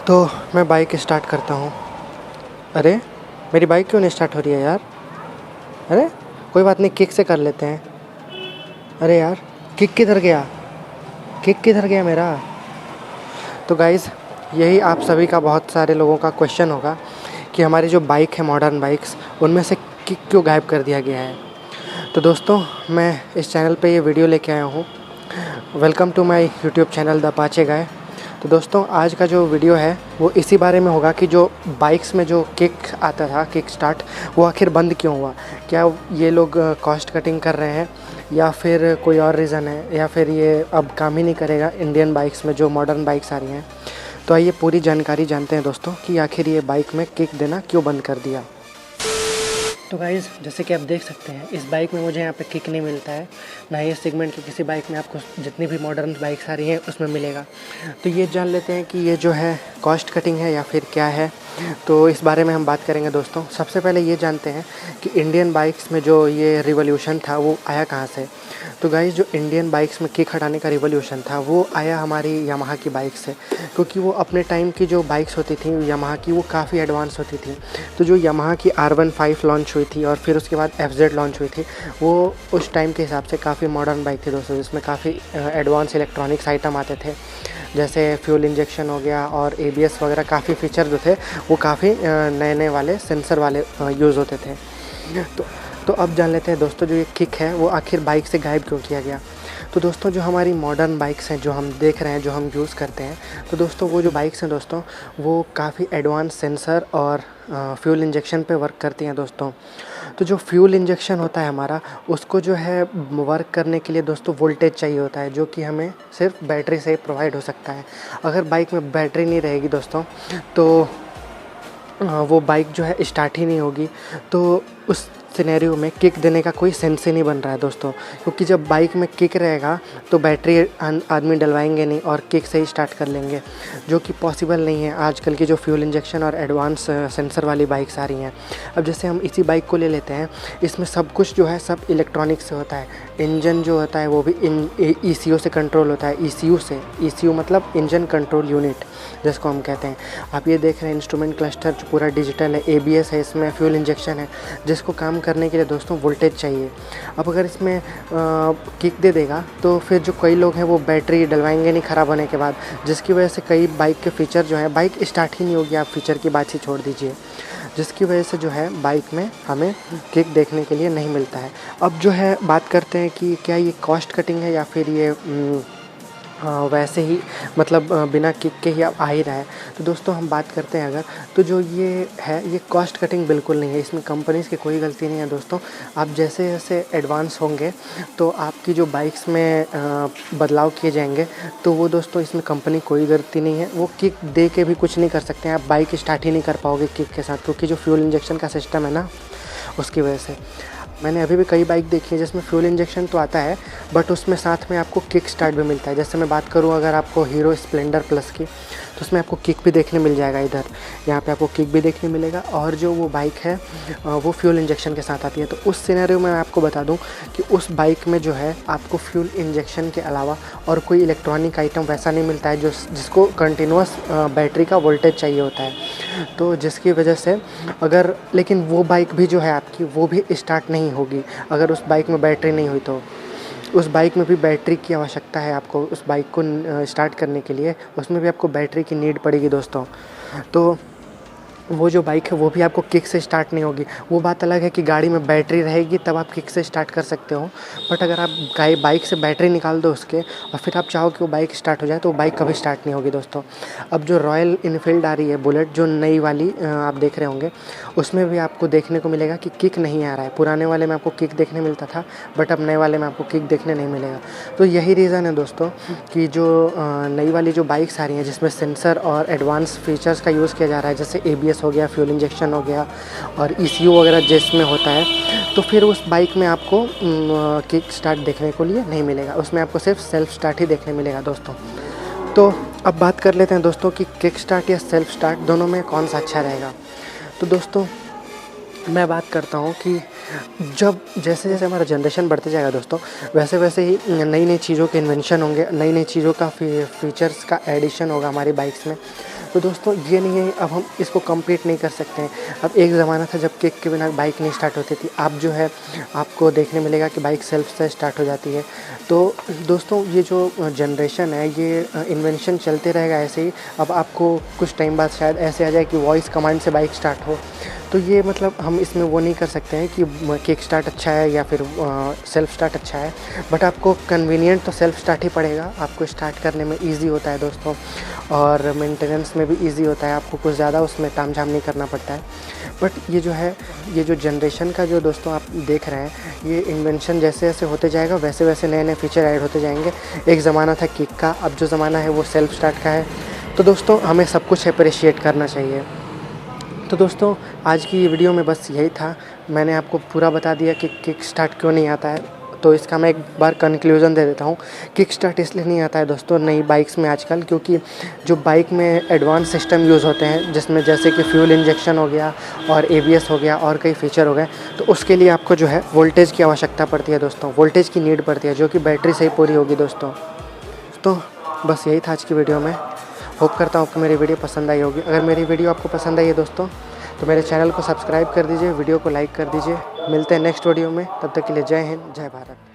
तो मैं bike start करता हूँ। अरे मेरी बाइक क्यों नहीं स्टार्ट हो रही है यार। अरे कोई बात नहीं, किक से कर लेते हैं। अरे यार किक किधर गया, किक किधर गया मेरा। तो गाइज़, यही आप सभी का, बहुत सारे लोगों का क्वेश्चन होगा कि हमारी जो बाइक है, मॉडर्न बाइक्स, उनमें से किक क्यों गायब कर दिया गया है। तो दोस्तों, मैं इस चैनल पे ये वीडियो लेके आया हूँ। Welcome to my YouTube channel the Apache guy. तो दोस्तों, आज का जो वीडियो है वो इसी बारे में होगा कि जो बाइक्स में जो किक आता था, किक स्टार्ट, वो आखिर बंद क्यों हुआ। क्या ये लोग कॉस्ट कटिंग कर रहे हैं, या फिर कोई और रीज़न है, या फिर ये अब काम ही नहीं करेगा इंडियन बाइक्स में जो मॉडर्न बाइक्स आ रही हैं। तो आइए पूरी जानकारी जानते हैं दोस्तों कि आखिर ये बाइक में किक देना क्यों बंद कर दिया। तो गाइज़, जैसे कि आप देख सकते हैं, इस बाइक में मुझे यहाँ पे किक नहीं मिलता है, ना ही इस सेगमेंट की किसी बाइक में आपको जितनी भी मॉडर्न बाइक्स आ रही हैं उसमें मिलेगा। तो ये जान लेते हैं कि ये जो है कॉस्ट कटिंग है या फिर क्या है। तो इस बारे में हम बात करेंगे दोस्तों। सबसे पहले ये जानते हैं कि इंडियन बाइक्स में जो ये रिवॉल्यूशन था वो आया कहाँ से। तो गाइज़, जो इंडियन बाइक्स में किक हटाने का रिवॉल्यूशन था वो आया हमारी यामाहा की बाइक से, क्योंकि वो अपने टाइम की जो बाइक्स होती थी यामाहा की, वो काफ़ी एडवांस होती थी। तो जो यामाहा की R15 लॉन्च हुई थी और फिर उसके बाद FZ लॉन्च हुई थी, वो उस टाइम के हिसाब से काफ़ी मॉडर्न बाइक थी दोस्तों, जिसमें काफ़ी एडवांस इलेक्ट्रॉनिक्स आइटम आते थे, जैसे फ्यूल इंजेक्शन हो गया और ABS वगैरह। काफ़ी फीचर जो थे वो काफ़ी नए नए वाले सेंसर वाले यूज़ होते थे। तो अब जान लेते हैं दोस्तों, जो ये किक है वो आखिर बाइक से गायब क्यों किया गया। तो दोस्तों, जो हमारी मॉडर्न बाइक्स हैं, जो हम देख रहे हैं, जो हम यूज़ करते हैं, तो दोस्तों वो जो बाइक्स हैं दोस्तों, वो काफ़ी एडवांस सेंसर और फ्यूल इंजेक्शन पे वर्क करती हैं दोस्तों। तो जो फ्यूल इंजेक्शन होता है हमारा, उसको जो है वर्क करने के लिए दोस्तों वोल्टेज चाहिए होता है, जो कि हमें सिर्फ बैटरी से ही प्रोवाइड हो सकता है। अगर बाइक में बैटरी नहीं रहेगी दोस्तों, तो वो बाइक जो है स्टार्ट ही नहीं होगी। तो उस सिनेरियो में किक देने का कोई सेंस ही नहीं बन रहा है दोस्तों, क्योंकि जब बाइक में किक रहेगा तो बैटरी आदमी डलवाएंगे नहीं और किक से ही स्टार्ट कर लेंगे, जो कि पॉसिबल नहीं है आजकल की जो फ्यूल इंजेक्शन और एडवांस सेंसर वाली बाइक्स आ रही हैं। अब जैसे हम इसी बाइक को ले लेते हैं, इसमें सब कुछ जो है सब इलेक्ट्रॉनिक से होता है। इंजन जो होता है वो भी ECU से कंट्रोल होता है। ECU मतलब इंजन कंट्रोल यूनिट, जिसको हम कहते हैं। आप ये देख रहे हैं इंस्ट्रूमेंट क्लस्टर जो पूरा डिजिटल है, ABS है, इसमें फ्यूल इंजेक्शन है, जिसको काम करने के लिए दोस्तों वोल्टेज चाहिए। अब अगर इसमें किक दे देगा तो फिर जो कई लोग हैं वो बैटरी डलवाएंगे नहीं ख़राब होने के बाद, जिसकी वजह से कई बाइक के फ़ीचर जो है, बाइक स्टार्ट ही नहीं होगी। आप फ़ीचर की बात ही छोड़ दीजिए, जिसकी वजह से जो है बाइक में हमें किक देखने के लिए नहीं मिलता है। अब जो है बात करते हैं कि क्या ये कॉस्ट कटिंग है या फिर ये वैसे ही, मतलब बिना किक के ही अब आ ही रहा है। तो दोस्तों, हम बात करते हैं अगर, तो जो ये है ये कॉस्ट कटिंग बिल्कुल नहीं है, इसमें कंपनीज़ की कोई गलती नहीं है दोस्तों। आप जैसे जैसे एडवांस होंगे तो आपकी जो बाइक्स में बदलाव किए जाएंगे, तो वो दोस्तों इसमें कंपनी कोई गलती नहीं है। वो किक दे के भी कुछ नहीं कर सकते हैं, आप बाइक स्टार्ट ही नहीं कर पाओगे किक के साथ, क्योंकि जो फ्यूल इंजेक्शन का सिस्टम है ना, उसकी वजह से। मैंने अभी भी कई बाइक देखी है जिसमें फ्यूल इंजेक्शन तो आता है, बट उसमें साथ में आपको किक स्टार्ट भी मिलता है। जैसे मैं बात करूँ अगर आपको हीरो स्प्लेंडर प्लस की, तो उसमें आपको किक भी देखने मिल जाएगा। इधर यहाँ पे आपको किक भी देखने मिलेगा, और जो वो बाइक है वो फ्यूल इंजेक्शन के साथ आती है। तो उस सिनेरियो में मैं आपको बता दूं कि उस बाइक में जो है आपको फ्यूल इंजेक्शन के अलावा और कोई इलेक्ट्रॉनिक आइटम वैसा नहीं मिलता है जिसको कंटिन्यूअस बैटरी का वोल्टेज चाहिए होता है। तो जिसकी वजह से अगर, लेकिन वो बाइक भी जो है आपकी, वो भी स्टार्ट नहीं होगी अगर उस बाइक में बैटरी नहीं हुई। तो उस बाइक में भी बैटरी की आवश्यकता है आपको, उस बाइक को स्टार्ट करने के लिए उसमें भी आपको बैटरी की नीड पड़ेगी दोस्तों। तो वो जो बाइक है वो भी आपको किक से स्टार्ट नहीं होगी। वो बात अलग है कि गाड़ी में बैटरी रहेगी तब आप किक से स्टार्ट कर सकते हो, बट अगर आप बाइक से बैटरी निकाल दो उसके और फिर आप चाहो कि वो बाइक स्टार्ट हो जाए, तो वो बाइक कभी स्टार्ट नहीं होगी दोस्तों। अब जो रॉयल इनफील्ड आ रही है बुलेट, जो नई वाली आप देख रहे होंगे, उसमें भी आपको देखने को मिलेगा कि किक नहीं आ रहा है। पुराने वाले में आपको किक देखने मिलता था, बट अब नए वाले में आपको किक देखने नहीं मिलेगा। तो यही रीज़न है दोस्तों कि जो नई वाली जो बाइक्स आ रही हैं जिसमें सेंसर और एडवांस फीचर्स का यूज़ किया जा रहा है, जैसे ABS हो गया, फ्यूल इंजेक्शन हो गया और ECU वगैरह जिसमें होता है, तो फिर उस बाइक में आपको किक स्टार्ट देखने को लिए नहीं मिलेगा। उसमें आपको सिर्फ सेल्फ स्टार्ट ही देखने मिलेगा दोस्तों। तो अब बात कर लेते हैं दोस्तों कि किक स्टार्ट या सेल्फ स्टार्ट दोनों में कौन सा अच्छा रहेगा। तो दोस्तों, मैं बात करता हूँ कि जब जैसे जैसे हमारा जनरेशन बढ़ते जाएगा दोस्तों, वैसे वैसे ही नई नई चीज़ों के इन्वेंशन होंगे, नई नई चीज़ों का फीचर्स का एडिशन होगा हमारी बाइक्स में। तो दोस्तों ये नहीं है अब हम इसको कंप्लीट नहीं कर सकते हैं। अब एक ज़माना था जब किक के बिना बाइक नहीं स्टार्ट होती थी, अब जो है आपको देखने मिलेगा कि बाइक सेल्फ से स्टार्ट हो जाती है। तो दोस्तों ये जो जनरेशन है ये इन्वेंशन चलते रहेगा ऐसे ही। अब आपको कुछ टाइम बाद शायद ऐसे आ जाए कि वॉइस कमांड से बाइक स्टार्ट हो, तो ये मतलब हम इसमें वो नहीं कर सकते हैं कि किक स्टार्ट अच्छा है या फिर सेल्फ़ स्टार्ट अच्छा है। बट आपको कन्वीनियंट तो सेल्फ़ स्टार्ट ही पड़ेगा, आपको स्टार्ट करने में ईज़ी होता है दोस्तों, और मेंटेनेंस में भी ईज़ी होता है, आपको कुछ ज़्यादा उसमें तामझाम नहीं करना पड़ता है। बट ये जो है, ये जो जनरेशन का जो दोस्तों आप देख रहे हैं, ये इन्वेंशन जैसे जैसे होते जाएगा वैसे वैसे नए नए फीचर ऐड होते जाएंगे। एक ज़माना था किक का, अब जो ज़माना है वो सेल्फ़ स्टार्ट का है। तो दोस्तों हमें सब कुछ अप्रिशिएट करना चाहिए। तो दोस्तों आज की ये वीडियो में बस यही था, मैंने आपको पूरा बता दिया कि किक स्टार्ट क्यों नहीं आता है। तो इसका मैं एक बार कंक्लूज़न दे देता हूँ। किक स्टार्ट इसलिए नहीं आता है दोस्तों नई बाइक्स में आजकल, क्योंकि जो बाइक में एडवांस सिस्टम यूज़ होते हैं जिसमें जैसे कि फ्यूल इंजेक्शन हो गया और ABS हो गया और कई फीचर हो गए, तो उसके लिए आपको जो है वोल्टेज की आवश्यकता पड़ती है दोस्तों, वोल्टेज की नीड पड़ती है, जो कि बैटरी से ही पूरी होगी दोस्तों। तो बस यही था आज की वीडियो में। होप करता हूँ कि मेरी वीडियो पसंद आई होगी। अगर मेरी वीडियो आपको पसंद आई है दोस्तों तो मेरे चैनल को सब्सक्राइब कर दीजिए, वीडियो को लाइक कर दीजिए। मिलते हैं नेक्स्ट वीडियो में, तब तक के लिए जय हिंद, जय भारत।